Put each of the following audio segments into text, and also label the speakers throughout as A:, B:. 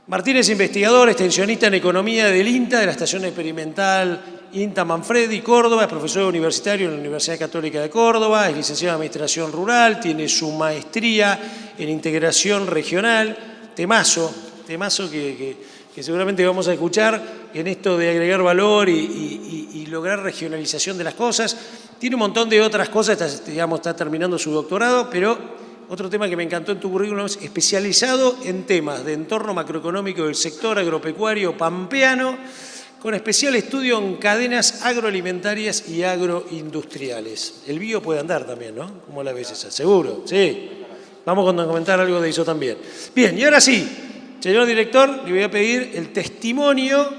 A: Martín es investigador, extensionista en economía del INTA, de la Estación Experimental INTA Manfredi, Córdoba, es profesor universitario en la Universidad Católica de Córdoba, es licenciado en Administración Rural, tiene su maestría en Integración Regional, temazo que seguramente vamos a escuchar en esto de agregar valor y lograr regionalización de las cosas. Tiene un montón de otras cosas, está terminando su doctorado, pero otro tema que me encantó en tu currículum es especializado en temas de entorno macroeconómico del sector agropecuario pampeano, con especial estudio en cadenas agroalimentarias y agroindustriales. El bio puede andar también, ¿no? ¿Cómo la ves esa? ¿Seguro? Sí. Vamos a comentar algo de eso también. Bien, y ahora sí, señor director, le voy a pedir el testimonio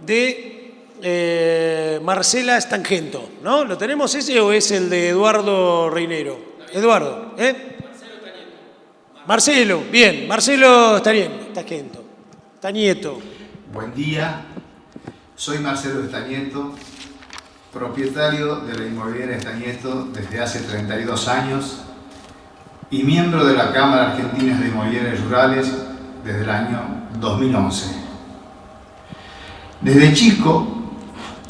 A: de Marcela Stangento, ¿no? ¿Lo tenemos ese o es el de Eduardo Reinero? Eduardo, ¿eh? Marcelo, bien, Marcelo Stañeto.
B: Buen día, soy Marcelo Stañeto, propietario de la inmobiliaria Stañeto desde hace 32 años y miembro de la Cámara Argentina de Inmobiliarias Rurales desde el año 2011. Desde chico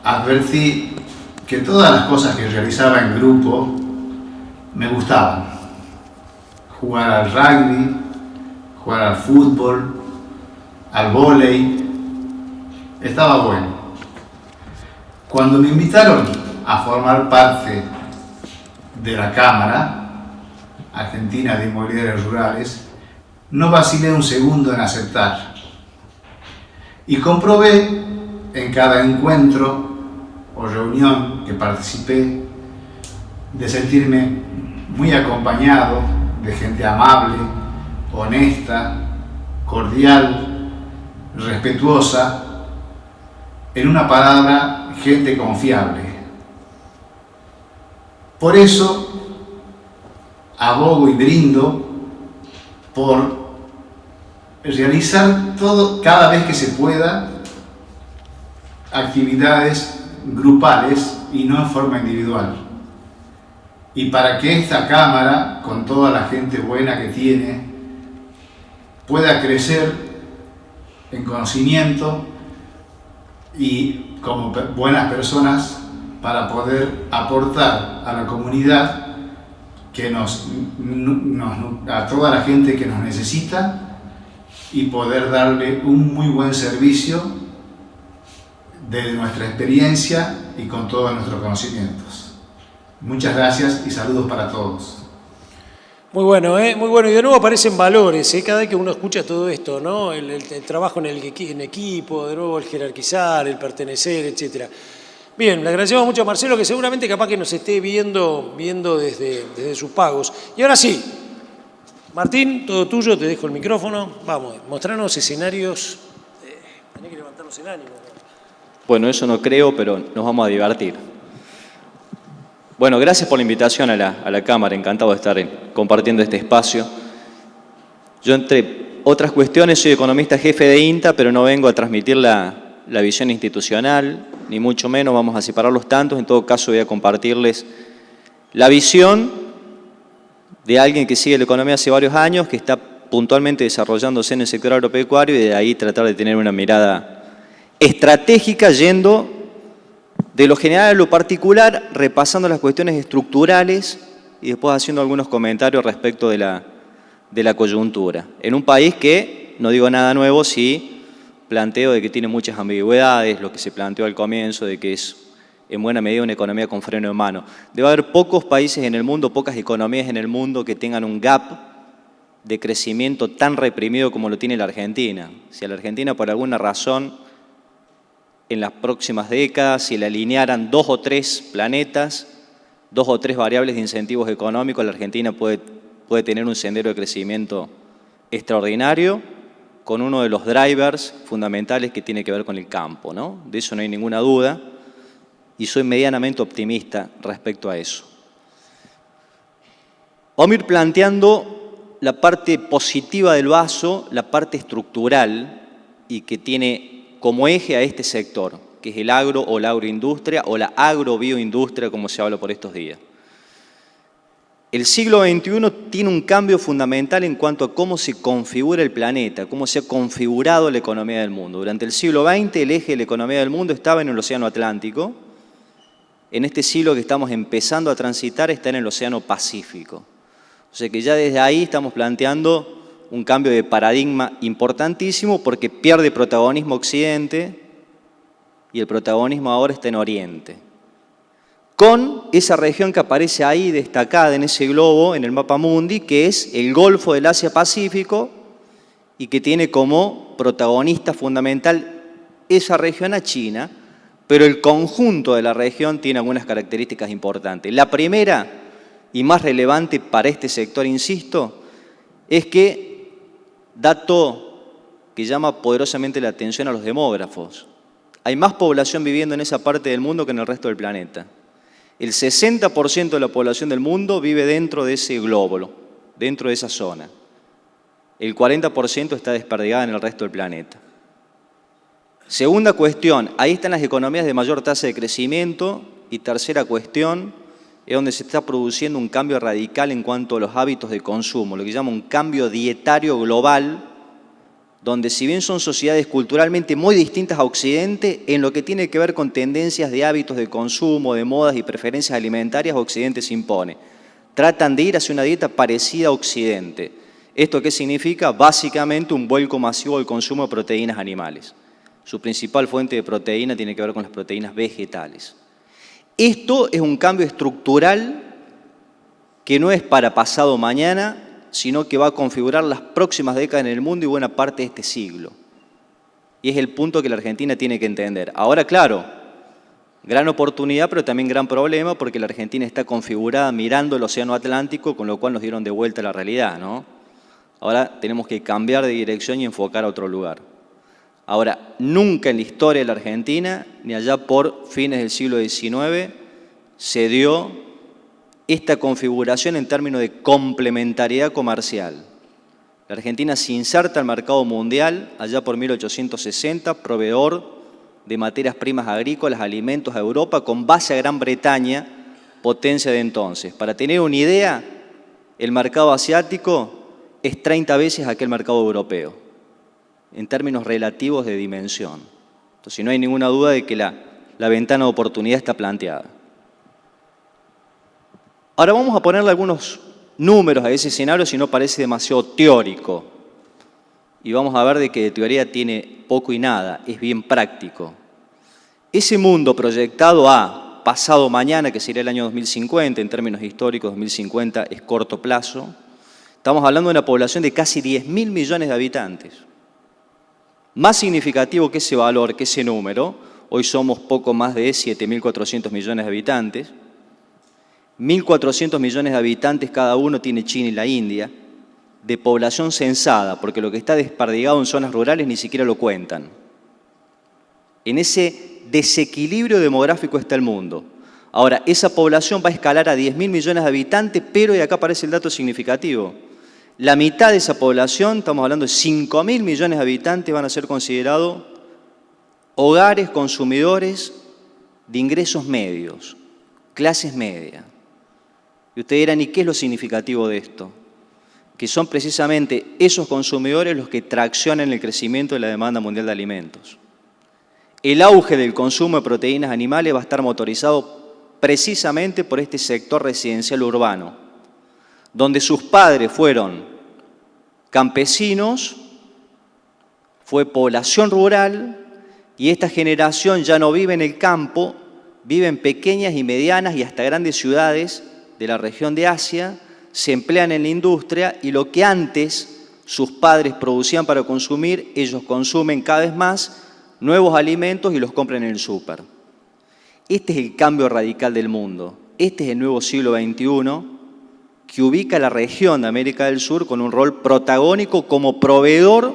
B: advertí que todas las cosas que realizaba en grupo me gustaban. Jugar al rugby, jugar al fútbol, al vóley, estaba bueno. Cuando me invitaron a formar parte de la Cámara Argentina de Inmobiliarias Rurales, no vacilé un segundo en aceptar. Y comprobé en cada encuentro o reunión que participé de sentirme muy acompañado de gente amable, honesta, cordial, respetuosa, en una palabra, gente confiable. Por eso abogo y brindo por realizar cada vez que se pueda, actividades grupales y no en forma individual. Y para que esta Cámara, con toda la gente buena que tiene, pueda crecer en conocimiento y como buenas personas para poder aportar a la comunidad, a toda la gente que nos necesita y poder darle un muy buen servicio desde nuestra experiencia y con todos nuestros conocimientos. Muchas gracias y saludos para todos.
A: Muy bueno, ¿eh? Muy bueno. Y de nuevo aparecen valores, ¿eh? Cada vez que uno escucha todo esto, ¿no? El trabajo en equipo, de nuevo el jerarquizar, el pertenecer, etc. Bien, le agradecemos mucho a Marcelo, que seguramente capaz que nos esté viendo desde sus pagos. Y ahora sí, Martín, todo tuyo, te dejo el micrófono. Vamos, mostrarnos escenarios. Tenés que levantarnos el ánimo, ¿no?
C: Bueno, eso no creo, pero nos vamos a divertir. Bueno, gracias por la invitación a la Cámara, encantado de estar compartiendo este espacio. Yo, entre otras cuestiones, soy economista jefe de INTA, pero no vengo a transmitir la visión institucional, ni mucho menos, vamos a separar los tantos. En todo caso, voy a compartirles la visión de alguien que sigue la economía hace varios años, que está puntualmente desarrollándose en el sector agropecuario, y de ahí tratar de tener una mirada estratégica yendo de lo general a lo particular, repasando las cuestiones estructurales y después haciendo algunos comentarios respecto de la coyuntura. En un país que, no digo nada nuevo, sí planteo de que tiene muchas ambigüedades, lo que se planteó al comienzo, de que es en buena medida una economía con freno de mano. Debe haber pocos países en el mundo, pocas economías en el mundo que tengan un gap de crecimiento tan reprimido como lo tiene la Argentina. Si a la Argentina por alguna razón en las próximas décadas, si le alinearan 2 o 3 planetas, 2 o 3 variables de incentivos económicos, la Argentina puede tener un sendero de crecimiento extraordinario con uno de los drivers fundamentales que tiene que ver con el campo, ¿no? De eso no hay ninguna duda y soy medianamente optimista respecto a eso. Vamos a ir planteando la parte positiva del vaso, la parte estructural y que tiene como eje a este sector, que es el agro o la agroindustria o la agrobioindustria, como se habla por estos días. El siglo XXI tiene un cambio fundamental en cuanto a cómo se configura el planeta, cómo se ha configurado la economía del mundo. Durante el siglo XX el eje de la economía del mundo estaba en el Océano Atlántico. En este siglo que estamos empezando a transitar está en el Océano Pacífico. O sea que ya desde ahí estamos planteando un cambio de paradigma importantísimo porque pierde protagonismo Occidente y el protagonismo ahora está en Oriente. Con esa región que aparece ahí destacada en ese globo, en el mapa mundi, que es el Golfo del Asia-Pacífico y que tiene como protagonista fundamental esa región a China, pero el conjunto de la región tiene algunas características importantes. La primera y más relevante para este sector, insisto, es que, dato que llama poderosamente la atención a los demógrafos, hay más población viviendo en esa parte del mundo que en el resto del planeta. El 60% de la población del mundo vive dentro de ese glóbulo, dentro de esa zona. El 40% está desperdigada en el resto del planeta. Segunda cuestión, ahí están las economías de mayor tasa de crecimiento. Y tercera cuestión, es donde se está produciendo un cambio radical en cuanto a los hábitos de consumo, lo que llama un cambio dietario global, donde si bien son sociedades culturalmente muy distintas a Occidente, en lo que tiene que ver con tendencias de hábitos de consumo, de modas y preferencias alimentarias, Occidente se impone. Tratan de ir hacia una dieta parecida a Occidente. ¿Esto qué significa? Básicamente un vuelco masivo al consumo de proteínas animales. Su principal fuente de proteína tiene que ver con las proteínas vegetales. Esto es un cambio estructural que no es para pasado mañana, sino que va a configurar las próximas décadas en el mundo y buena parte de este siglo. Y es el punto que la Argentina tiene que entender. Ahora, claro, gran oportunidad, pero también gran problema, porque la Argentina está configurada mirando el Océano Atlántico, con lo cual nos dieron de vuelta a la realidad, ¿no? Ahora tenemos que cambiar de dirección y enfocar a otro lugar. Ahora, nunca en la historia de la Argentina, ni allá por fines del siglo XIX, se dio esta configuración en términos de complementariedad comercial. La Argentina se inserta al mercado mundial allá por 1860, proveedor de materias primas agrícolas, alimentos a Europa, con base a Gran Bretaña, potencia de entonces. Para tener una idea, el mercado asiático es 30 veces aquel mercado europeo, en términos relativos de dimensión. Entonces no hay ninguna duda de que la ventana de oportunidad está planteada. Ahora vamos a ponerle algunos números a ese escenario si no parece demasiado teórico. Y vamos a ver de que de teoría tiene poco y nada, es bien práctico. Ese mundo proyectado a pasado mañana, que sería el año 2050, en términos históricos 2050 es corto plazo, estamos hablando de una población de casi 10.000 millones de habitantes. Más significativo que ese valor, que ese número, hoy somos poco más de 7.400 millones de habitantes, 1.400 millones de habitantes cada uno tiene China y la India, de población censada, porque lo que está desperdigado en zonas rurales ni siquiera lo cuentan. En ese desequilibrio demográfico está el mundo. Ahora, esa población va a escalar a 10.000 millones de habitantes, pero, y acá aparece el dato significativo, la mitad de esa población, estamos hablando de 5.000 millones de habitantes, van a ser considerados hogares consumidores de ingresos medios, clases medias. Y ustedes dirán, ¿y qué es lo significativo de esto? Que son precisamente esos consumidores los que traccionan el crecimiento de la demanda mundial de alimentos. El auge del consumo de proteínas animales va a estar motorizado precisamente por este sector residencial urbano, donde sus padres fueron campesinos, fue población rural, y esta generación ya no vive en el campo, vive en pequeñas y medianas y hasta grandes ciudades de la región de Asia, se emplean en la industria y lo que antes sus padres producían para consumir, ellos consumen cada vez más nuevos alimentos y los compran en el súper. Este es el cambio radical del mundo. Este es el nuevo siglo XXI que ubica a la región de América del Sur con un rol protagónico como proveedor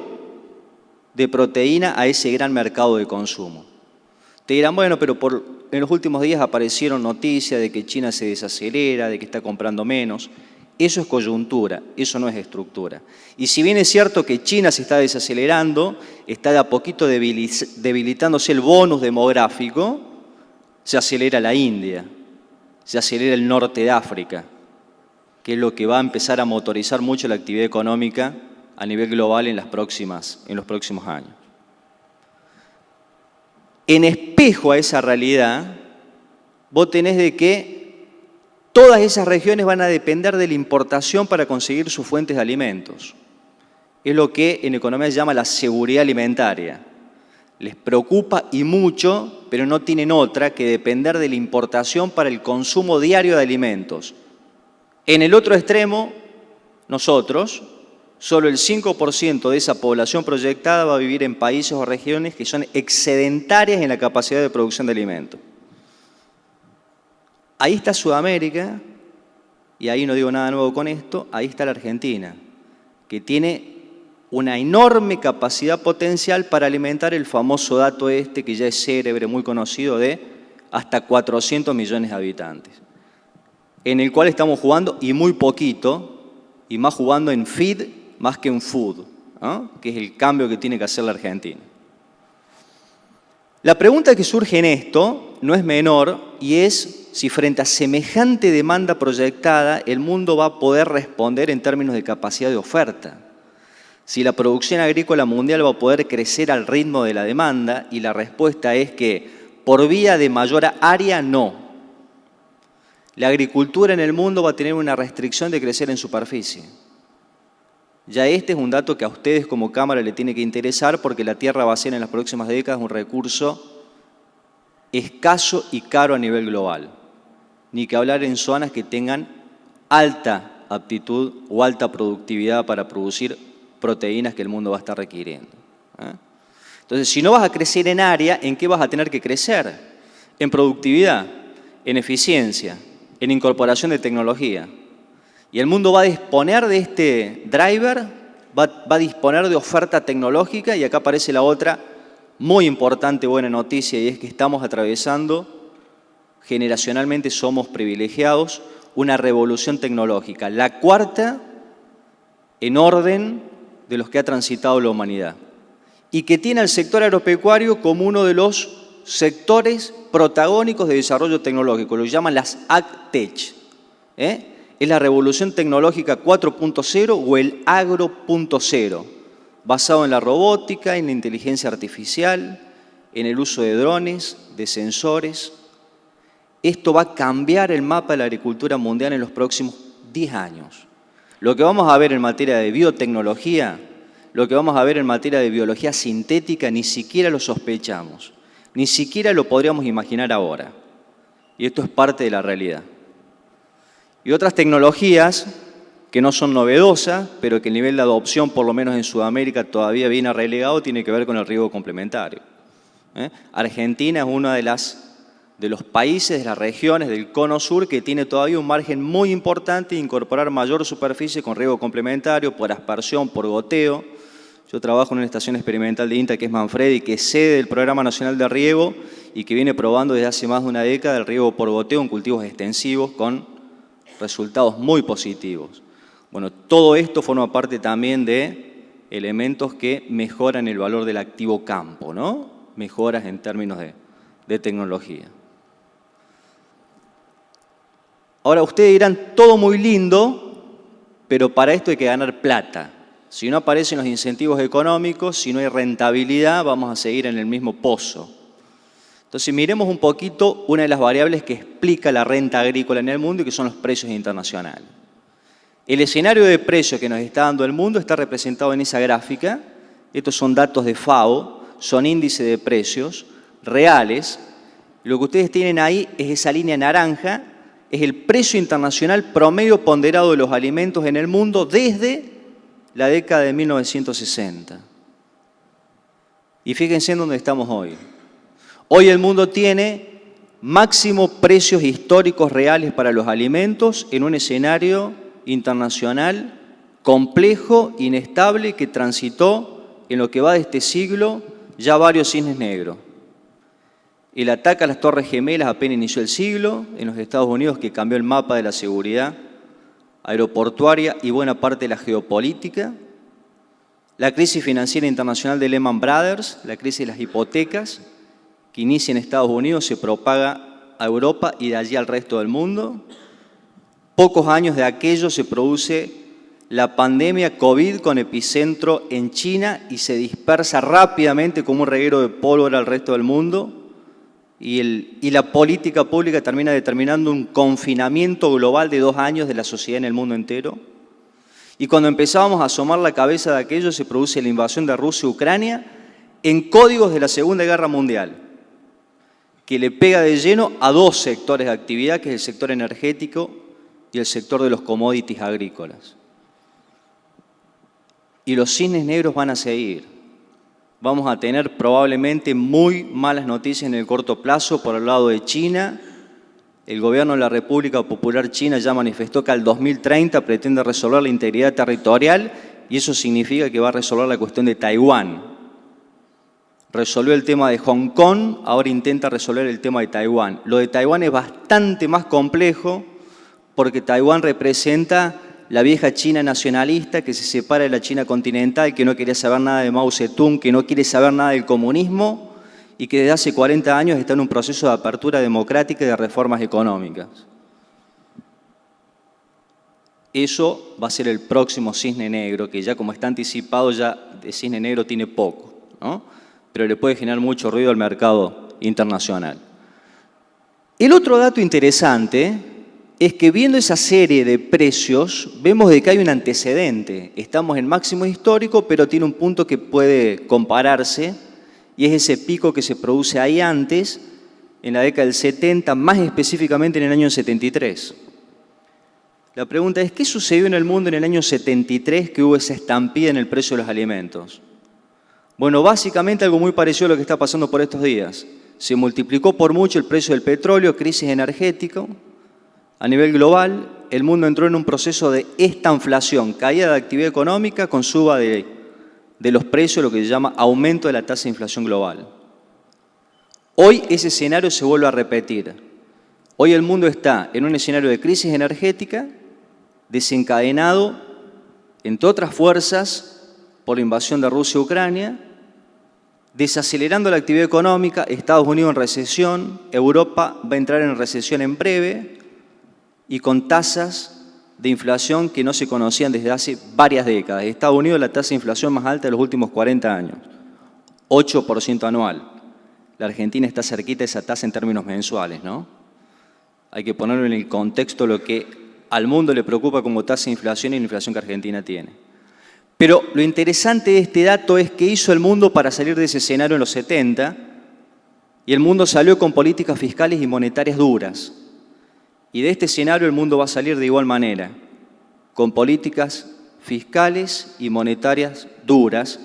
C: de proteína a ese gran mercado de consumo. Te dirán, bueno, pero en los últimos días aparecieron noticias de que China se desacelera, de que está comprando menos. Eso es coyuntura, eso no es estructura. Y si bien es cierto que China se está desacelerando, está de a poquito debilitándose el bonus demográfico, se acelera la India, se acelera el norte de África. que es lo que va a empezar a motorizar mucho la actividad económica a nivel global en los próximos años. En espejo a esa realidad, vos tenés de que todas esas regiones van a depender de la importación para conseguir sus fuentes de alimentos. Es lo que en economía se llama la seguridad alimentaria. Les preocupa y mucho, pero no tienen otra que depender de la importación para el consumo diario de alimentos. En el otro extremo, nosotros, solo el 5% de esa población proyectada va a vivir en países o regiones que son excedentarias en la capacidad de producción de alimentos. Ahí está Sudamérica, y ahí no digo nada nuevo con esto, ahí está la Argentina, que tiene una enorme capacidad potencial para alimentar el famoso dato este, que ya es célebre, muy conocido, de hasta 400 millones de habitantes, en el cual estamos jugando, y muy poquito, y más jugando en feed más que en food, ¿no? Que es el cambio que tiene que hacer la Argentina. La pregunta que surge en esto no es menor, y es si frente a semejante demanda proyectada el mundo va a poder responder en términos de capacidad de oferta. Si la producción agrícola mundial va a poder crecer al ritmo de la demanda, y la respuesta es que por vía de mayor área no. La agricultura en el mundo va a tener una restricción de crecer en superficie. Ya este es un dato que a ustedes como Cámara le tiene que interesar, porque la tierra va a ser en las próximas décadas un recurso escaso y caro a nivel global. Ni que hablar en zonas que tengan alta aptitud o alta productividad para producir proteínas que el mundo va a estar requiriendo. Entonces, si no vas a crecer en área, ¿en qué vas a tener que crecer? En productividad, en eficiencia, en incorporación de tecnología. Y el mundo va a disponer de este driver, va a disponer de oferta tecnológica, y acá aparece la otra muy importante buena noticia, y es que estamos atravesando, generacionalmente somos privilegiados, una revolución tecnológica, la cuarta en orden de los que ha transitado la humanidad, y que tiene al sector agropecuario como uno de los sectores protagónicos de desarrollo tecnológico, lo llaman las AgTech. Es la revolución tecnológica 4.0 o el agro.0, basado en la robótica, en la inteligencia artificial, en el uso de drones, de sensores. Esto va a cambiar el mapa de la agricultura mundial en los próximos 10 años. Lo que vamos a ver en materia de biotecnología, lo que vamos a ver en materia de biología sintética, ni siquiera lo sospechamos, ni siquiera lo podríamos imaginar ahora. Y esto es parte de la realidad. Y otras tecnologías que no son novedosas, pero que el nivel de adopción, por lo menos en Sudamérica, todavía viene relegado, tiene que ver con el riego complementario. Argentina es uno de los países, de las regiones del cono sur que tiene todavía un margen muy importante de incorporar mayor superficie con riego complementario, por aspersión, por goteo. Yo trabajo en una estación experimental de INTA que es Manfredi, que es sede del Programa Nacional de Riego y que viene probando desde hace más de una década el riego por goteo en cultivos extensivos con resultados muy positivos. Bueno, todo esto forma parte también de elementos que mejoran el valor del activo campo, ¿no? Mejoras en términos de tecnología. Ahora, ustedes dirán, todo muy lindo, pero para esto hay que ganar plata. Si no aparecen los incentivos económicos, si no hay rentabilidad, vamos a seguir en el mismo pozo. Entonces, miremos un poquito una de las variables que explica la renta agrícola en el mundo, y que son los precios internacionales. El escenario de precios que nos está dando el mundo está representado en esa gráfica. Estos son datos de FAO, son índices de precios reales. Lo que ustedes tienen ahí es esa línea naranja, es el precio internacional promedio ponderado de los alimentos en el mundo desde la década de 1960. Y fíjense en dónde estamos hoy. Hoy el mundo tiene máximo precios históricos reales para los alimentos en un escenario internacional complejo, inestable, que transitó en lo que va de este siglo ya varios cisnes negros. El ataque a las Torres Gemelas apenas inició el siglo, en los Estados Unidos, que cambió el mapa de la seguridad aeroportuaria y buena parte de la geopolítica. La crisis financiera internacional de Lehman Brothers, la crisis de las hipotecas, que inicia en Estados Unidos, se propaga a Europa y de allí al resto del mundo. pocos años de aquello se produce la pandemia COVID con epicentro en China y se dispersa rápidamente como un reguero de pólvora al resto del mundo y la política pública termina determinando un confinamiento global de 2 años de la sociedad en el mundo entero. Y cuando empezábamos a asomar la cabeza de aquello se produce la invasión de Rusia a Ucrania en códigos de la Segunda Guerra Mundial, que le pega de lleno a 2 sectores de actividad, que es el sector energético y el sector de los commodities agrícolas. Y los cisnes negros van a seguir. Vamos a tener probablemente muy malas noticias en el corto plazo por el lado de China. El gobierno de la República Popular China ya manifestó que al 2030 pretende resolver la integridad territorial y eso significa que va a resolver la cuestión de Taiwán. Resolvió el tema de Hong Kong, ahora intenta resolver el tema de Taiwán. Lo de Taiwán es bastante más complejo porque Taiwán representa la vieja China nacionalista que se separa de la China continental, que no quería saber nada de Mao Zedong, que no quiere saber nada del comunismo y que desde hace 40 años está en un proceso de apertura democrática y de reformas económicas. Eso va a ser el próximo cisne negro, que ya como está anticipado, ya de cisne negro tiene poco, ¿no? Pero le puede generar mucho ruido al mercado internacional. El otro dato interesante es que viendo esa serie de precios, vemos de que hay un antecedente. Estamos en máximo histórico, pero tiene un punto que puede compararse, y es ese pico que se produce ahí antes, en la década del 70, más específicamente en el año 73. La pregunta es, ¿qué sucedió en el mundo en el año 73 que hubo esa estampida en el precio de los alimentos? Bueno, básicamente algo muy parecido a lo que está pasando por estos días. Se multiplicó por mucho el precio del petróleo, crisis energética. A nivel global, el mundo entró en un proceso de estanflación, caída de actividad económica con suba de los precios, lo que se llama aumento de la tasa de inflación global. Hoy ese escenario se vuelve a repetir. Hoy el mundo está en un escenario de crisis energética desencadenado, entre otras fuerzas, por la invasión de Rusia a Ucrania, desacelerando la actividad económica, Estados Unidos en recesión, Europa va a entrar en recesión en breve, y con tasas de inflación que no se conocían desde hace varias décadas. Estados Unidos la tasa de inflación más alta de los últimos 40 años, 8% anual. La Argentina está cerquita de esa tasa en términos mensuales, ¿no? Hay que ponerlo en el contexto lo que al mundo le preocupa como tasa de inflación y la inflación que Argentina tiene. Pero lo interesante de este dato es que hizo el mundo para salir de ese escenario en los 70, y el mundo salió con políticas fiscales y monetarias duras. Y de este escenario el mundo va a salir de igual manera, con políticas fiscales y monetarias duras.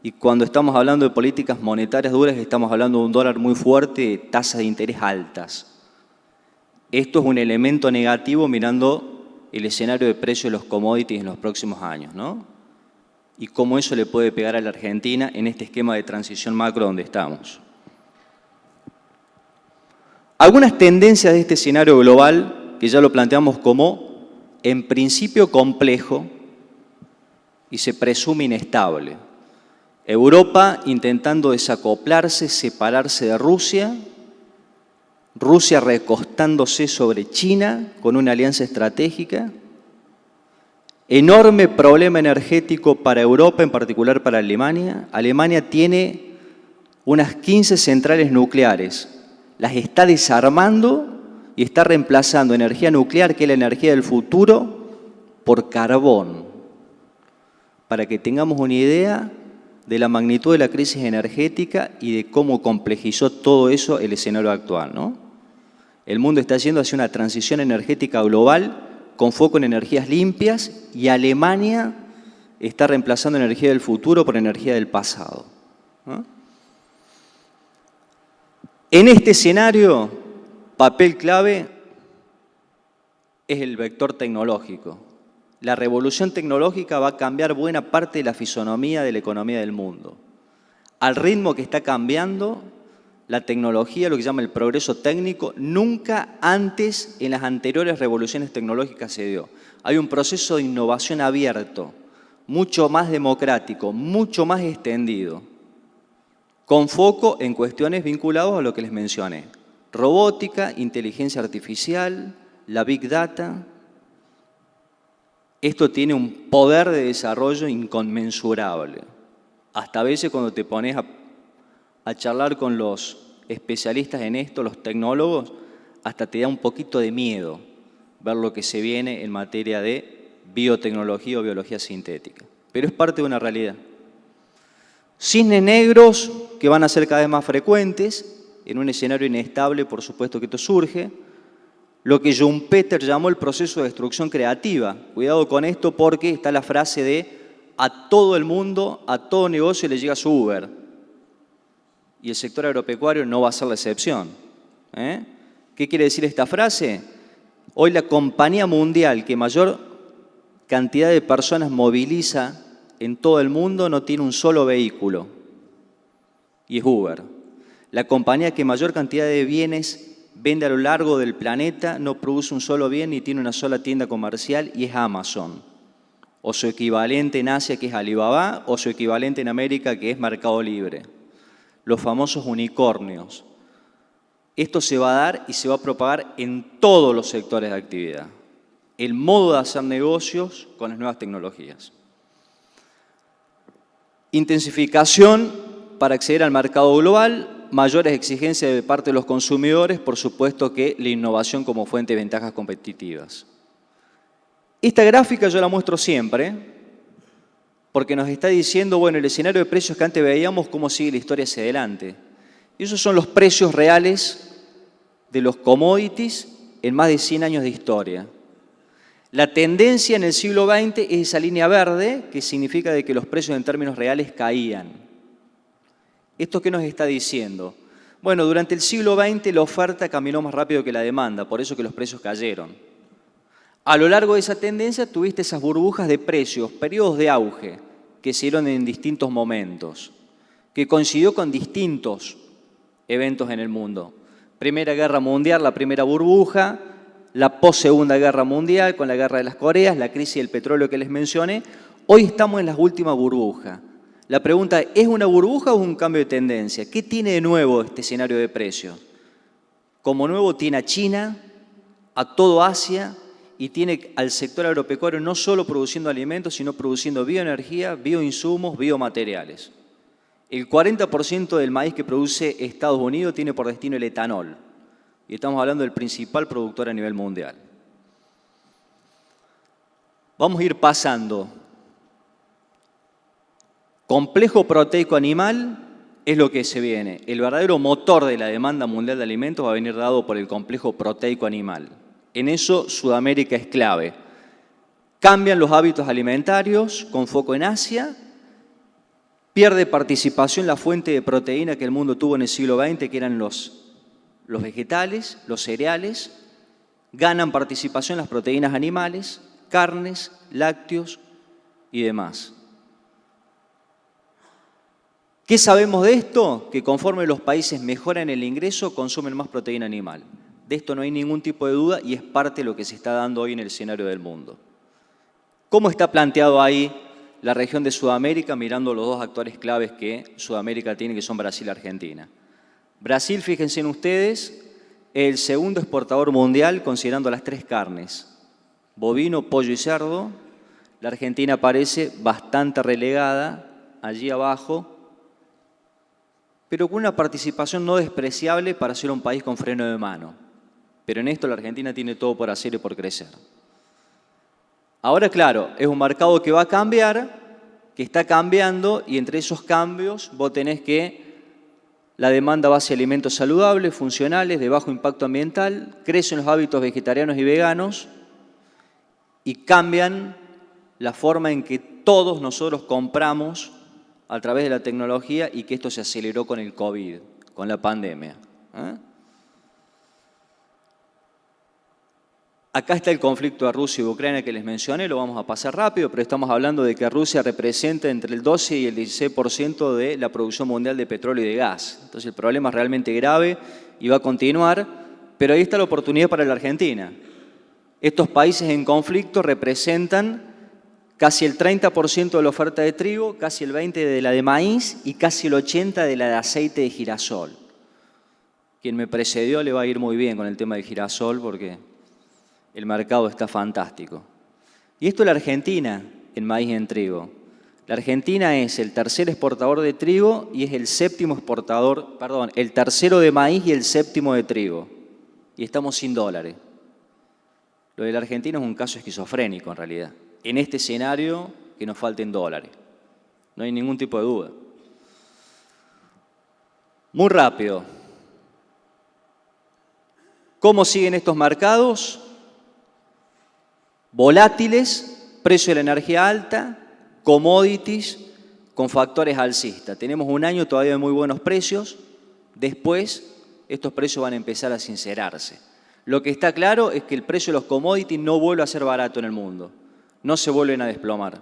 C: Y cuando estamos hablando de políticas monetarias duras, estamos hablando de un dólar muy fuerte, de tasas de interés altas. Esto es un elemento negativo mirando el escenario de precios de los commodities en los próximos años, ¿no? Y cómo eso le puede pegar a la Argentina en este esquema de transición macro donde estamos. Algunas tendencias de este escenario global, que ya lo planteamos como, en principio, complejo y se presume inestable. Europa intentando desacoplarse, separarse de Rusia, Rusia recostándose sobre China con una alianza estratégica, enorme problema energético para Europa, en particular para Alemania. Alemania tiene unas 15 centrales nucleares. Las está desarmando y está reemplazando energía nuclear, que es la energía del futuro, por carbón. Para que tengamos una idea de la magnitud de la crisis energética y de cómo complejizó todo eso el escenario actual, ¿no? El mundo está yendo hacia una transición energética global con foco en energías limpias y Alemania está reemplazando energía del futuro por energía del pasado, ¿no? En este escenario, papel clave es el vector tecnológico. La revolución tecnológica va a cambiar buena parte de la fisonomía de la economía del mundo. Al ritmo que está cambiando, la tecnología, lo que se llama el progreso técnico, nunca antes en las anteriores revoluciones tecnológicas se dio. Hay un proceso de innovación abierto, mucho más democrático, mucho más extendido, con foco en cuestiones vinculadas a lo que les mencioné. Robótica, inteligencia artificial, la Big Data, Esto tiene un poder de desarrollo inconmensurable. Hasta a veces cuando te pones a charlar con los especialistas en esto, los tecnólogos, hasta te da un poquito de miedo ver lo que se viene en materia de biotecnología o biología sintética. Pero es parte de una realidad. Cisnes negros que van a ser cada vez más frecuentes, en un escenario inestable, por supuesto que esto surge. Lo que Schumpeter llamó el proceso de destrucción creativa. Cuidado con esto porque está la frase de a todo el mundo, a todo negocio le llega su Uber. Y el sector agropecuario no va a ser la excepción. ¿Qué quiere decir esta frase? Hoy la compañía mundial que mayor cantidad de personas moviliza en todo el mundo no tiene un solo vehículo. Y es Uber. La compañía que mayor cantidad de bienes vende a lo largo del planeta, no produce un solo bien ni tiene una sola tienda comercial y es Amazon. O su equivalente en Asia que es Alibaba o su equivalente en América que es Mercado Libre. Los famosos unicornios. Esto se va a dar y se va a propagar en todos los sectores de actividad. El modo de hacer negocios con las nuevas tecnologías. Intensificación para acceder al mercado global. Mayores exigencias de parte de los consumidores, por supuesto que la innovación como fuente de ventajas competitivas. Esta gráfica yo la muestro siempre, porque nos está diciendo, bueno, el escenario de precios que antes veíamos, cómo sigue la historia hacia adelante. Y esos son los precios reales de los commodities en más de 100 años de historia. La tendencia en el siglo XX es esa línea verde, que significa de que los precios en términos reales caían. ¿Esto qué nos está diciendo? Bueno, durante el siglo XX la oferta caminó más rápido que la demanda, por eso que los precios cayeron. A lo largo de esa tendencia tuviste esas burbujas de precios, periodos de auge, que se dieron en distintos momentos, que coincidió con distintos eventos en el mundo. Primera Guerra Mundial, la primera burbuja, la post-Segunda Guerra Mundial con la Guerra de las Coreas, la crisis del petróleo que les mencioné. Hoy estamos en la última burbuja. La pregunta es una burbuja o un cambio de tendencia? ¿Qué tiene de nuevo este escenario de precios? Como nuevo tiene a China, a todo Asia y tiene al sector agropecuario no solo produciendo alimentos, sino produciendo bioenergía, bioinsumos, biomateriales. El 40% del maíz que produce Estados Unidos tiene por destino el etanol. Y estamos hablando del principal productor a nivel mundial. Vamos a ir pasando. Complejo proteico animal es lo que se viene. El verdadero motor de la demanda mundial de alimentos va a venir dado por el complejo proteico animal. En eso Sudamérica es clave. Cambian los hábitos alimentarios con foco en Asia. Pierde participación la fuente de proteína que el mundo tuvo en el siglo XX, que eran los vegetales, los cereales. Ganan participación las proteínas animales, carnes, lácteos y demás. ¿Qué sabemos de esto? Que conforme los países mejoran el ingreso, consumen más proteína animal. De esto no hay ningún tipo de duda y es parte de lo que se está dando hoy en el escenario del mundo. ¿Cómo está planteado ahí la región de Sudamérica, mirando los dos actores claves que Sudamérica tiene, que son Brasil y Argentina? Brasil, fíjense en ustedes, es el segundo exportador mundial considerando las tres carnes, bovino, pollo y cerdo. La Argentina aparece bastante relegada allí abajo, pero con una participación no despreciable para ser un país con freno de mano. Pero en esto la Argentina tiene todo por hacer y por crecer. Ahora, claro, es un mercado que va a cambiar, que está cambiando, y entre esos cambios vos tenés que la demanda va hacia alimentos saludables, funcionales, de bajo impacto ambiental, crecen los hábitos vegetarianos y veganos y cambian la forma en que todos nosotros compramos a través de la tecnología y que esto se aceleró con el COVID, con la pandemia. Acá está el conflicto de Rusia y Ucrania que les mencioné, lo vamos a pasar rápido, pero estamos hablando de que Rusia representa entre el 12 y el 16% de la producción mundial de petróleo y de gas. Entonces el problema es realmente grave y va a continuar, pero ahí está la oportunidad para la Argentina. Estos países en conflicto representan casi el 30% de la oferta de trigo, casi el 20% de la de maíz y casi el 80% de la de aceite de girasol. Quien me precedió le va a ir muy bien con el tema del girasol porque el mercado está fantástico. Y esto es la Argentina en maíz y en trigo. La Argentina es el tercer exportador de trigo y es el séptimo exportador, perdón, el tercero de maíz y el séptimo de trigo. Y estamos sin dólares. Lo de la Argentina es un caso esquizofrénico en realidad. En este escenario, que nos falten dólares. No hay ningún tipo de duda. Muy rápido. ¿Cómo siguen estos mercados? Volátiles, precio de la energía alta, commodities con factores alcistas. Tenemos un año todavía de muy buenos precios. Después, estos precios van a empezar a sincerarse. Lo que está claro es que el precio de los commodities no vuelve a ser barato en el mundo. No se vuelven a desplomar.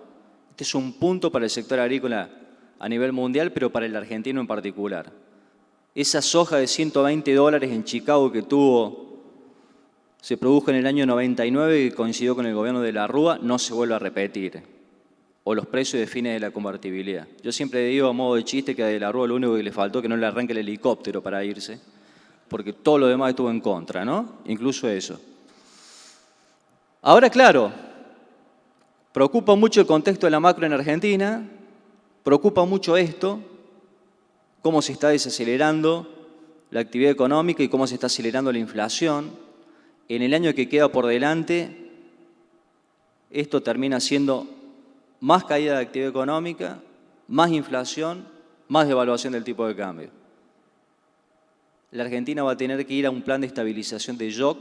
C: Este es un punto para el sector agrícola a nivel mundial, pero para el argentino en particular. Esa soja de $120 en Chicago que se produjo en el año 99 y coincidió con el gobierno de la Rúa, no se vuelve a repetir. O los precios de fines de la convertibilidad. Yo siempre digo a modo de chiste que a de la Rúa lo único que le faltó es que no le arranque el helicóptero para irse, porque todo lo demás estuvo en contra, ¿no? Incluso eso. Ahora, claro, preocupa mucho el contexto de la macro en Argentina, preocupa mucho esto, cómo se está desacelerando la actividad económica y cómo se está acelerando la inflación. En el año que queda por delante, esto termina siendo más caída de actividad económica, más inflación, más devaluación del tipo de cambio. La Argentina va a tener que ir a un plan de estabilización de shock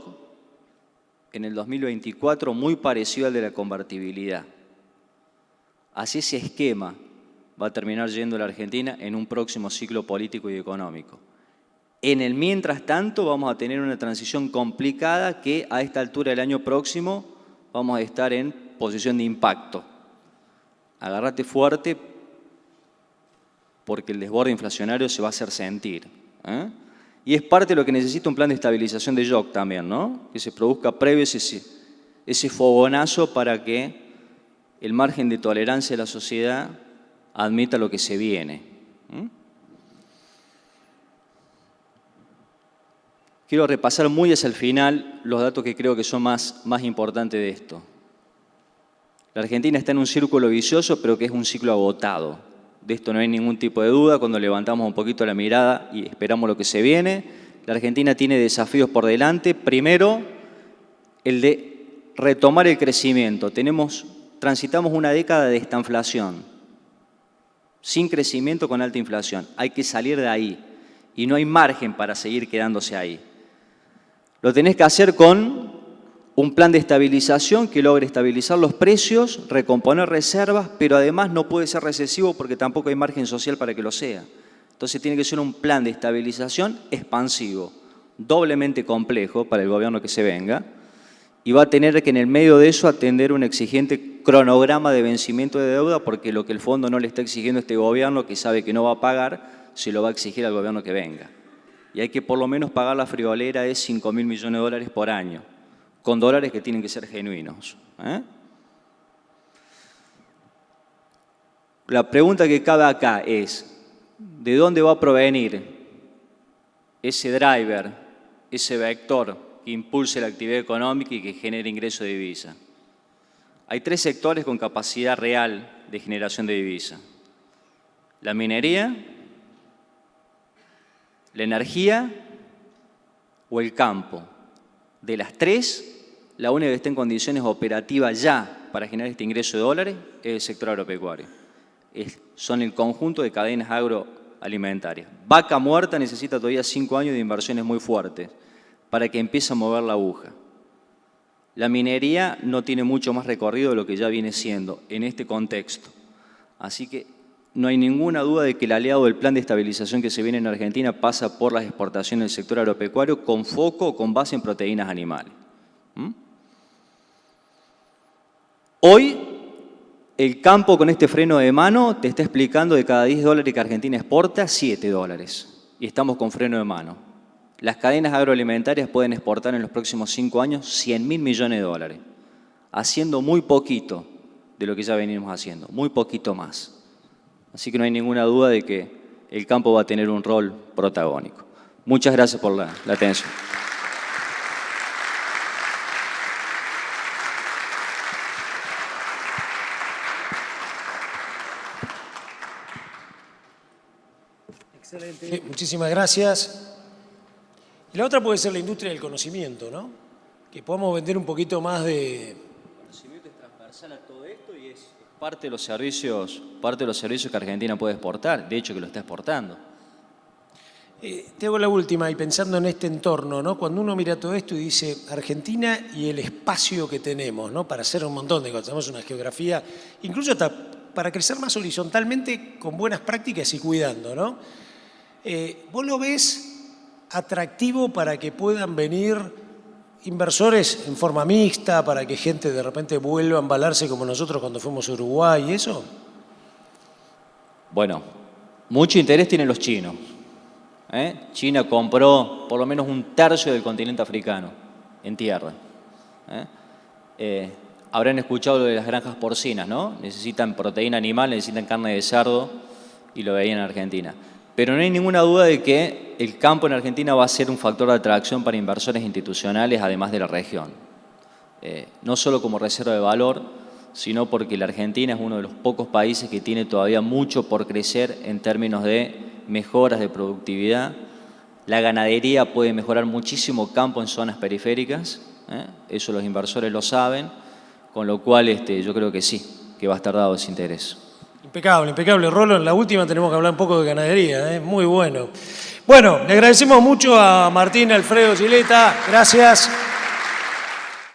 C: en el 2024 muy parecido al de la convertibilidad. Así ese esquema va a terminar yendo la Argentina en un próximo ciclo político y económico. En el mientras tanto vamos a tener una transición complicada que a esta altura del año próximo vamos a estar en posición de impacto. Agárrate fuerte porque el desborde inflacionario se va a hacer sentir. Y es parte de lo que necesita un plan de estabilización de shock también, ¿no? Que se produzca previo ese fogonazo para que el margen de tolerancia de la sociedad admita lo que se viene. Quiero repasar muy hacia el final los datos que creo que son más importantes de esto. La Argentina está en un círculo vicioso, pero que es un ciclo agotado. De esto no hay ningún tipo de duda. Cuando levantamos un poquito la mirada y esperamos lo que se viene, la Argentina tiene desafíos por delante. Primero, el de retomar el crecimiento. Transitamos una década de estanflación, sin crecimiento con alta inflación. Hay que salir de ahí y no hay margen para seguir quedándose ahí. Lo tenés que hacer con un plan de estabilización que logre estabilizar los precios, recomponer reservas, pero además no puede ser recesivo porque tampoco hay margen social para que lo sea. Entonces tiene que ser un plan de estabilización expansivo, doblemente complejo para el gobierno que se venga, y va a tener que en el medio de eso atender un exigente cronograma de vencimiento de deuda, porque lo que el fondo no le está exigiendo a este gobierno, que sabe que no va a pagar, se lo va a exigir al gobierno que venga. Y hay que por lo menos pagar la friolera de $5.000 millones por año, con dólares que tienen que ser genuinos. La pregunta que cabe acá es, ¿de dónde va a provenir ese driver, ese vector que impulse la actividad económica y que genere ingreso de divisa? Hay tres sectores con capacidad real de generación de divisa: la minería, la energía o el campo. De las tres, la única que está en condiciones operativas ya para generar este ingreso de dólares es el sector agropecuario. Son el conjunto de cadenas agroalimentarias. Vaca Muerta necesita todavía 5 años de inversiones muy fuertes para que empiece a mover la aguja. La minería no tiene mucho más recorrido de lo que ya viene siendo en este contexto. Así que no hay ninguna duda de que el aliado del plan de estabilización que se viene en Argentina pasa por las exportaciones del sector agropecuario con foco o con base en proteínas animales. Hoy, el campo con este freno de mano te está explicando de cada $10 que Argentina exporta, $7. Y estamos con freno de mano. Las cadenas agroalimentarias pueden exportar en los próximos 5 años $100.000 millones, haciendo muy poquito de lo que ya venimos haciendo, muy poquito más. Así que no hay ninguna duda de que el campo va a tener un rol protagónico. Muchas gracias por la atención.
A: Excelente, muchísimas gracias. Y la otra puede ser la industria del conocimiento, ¿no? Que podamos vender un poquito más de...
C: El conocimiento es transversal a todo esto y es parte de los servicios que Argentina puede exportar, de hecho que lo está exportando.
A: Te hago la última y pensando en este entorno, ¿no? Cuando uno mira todo esto y dice Argentina y el espacio que tenemos, ¿no? Para hacer un montón de cosas, tenemos una geografía, incluso hasta para crecer más horizontalmente con buenas prácticas y cuidando, ¿no? ¿Vos lo ves atractivo para que puedan venir inversores en forma mixta, para que gente de repente vuelva a embalarse como nosotros cuando fuimos a Uruguay y eso?
C: Bueno, mucho interés tienen los chinos. China compró por lo menos un tercio del continente africano en tierra. Habrán escuchado lo de las granjas porcinas, ¿no? Necesitan proteína animal, necesitan carne de cerdo y lo veían en Argentina. Pero no hay ninguna duda de que el campo en Argentina va a ser un factor de atracción para inversores institucionales, además de la región. No solo como reserva de valor, sino porque la Argentina es uno de los pocos países que tiene todavía mucho por crecer en términos de mejoras de productividad. La ganadería puede mejorar muchísimo campo en zonas periféricas, eso los inversores lo saben, con lo cual yo creo que sí, que va a estar dado ese interés.
A: Impecable, impecable. Rolo, en la última tenemos que hablar un poco de ganadería, muy bueno. Bueno, le agradecemos mucho a Martín Alfredo Gileta, gracias.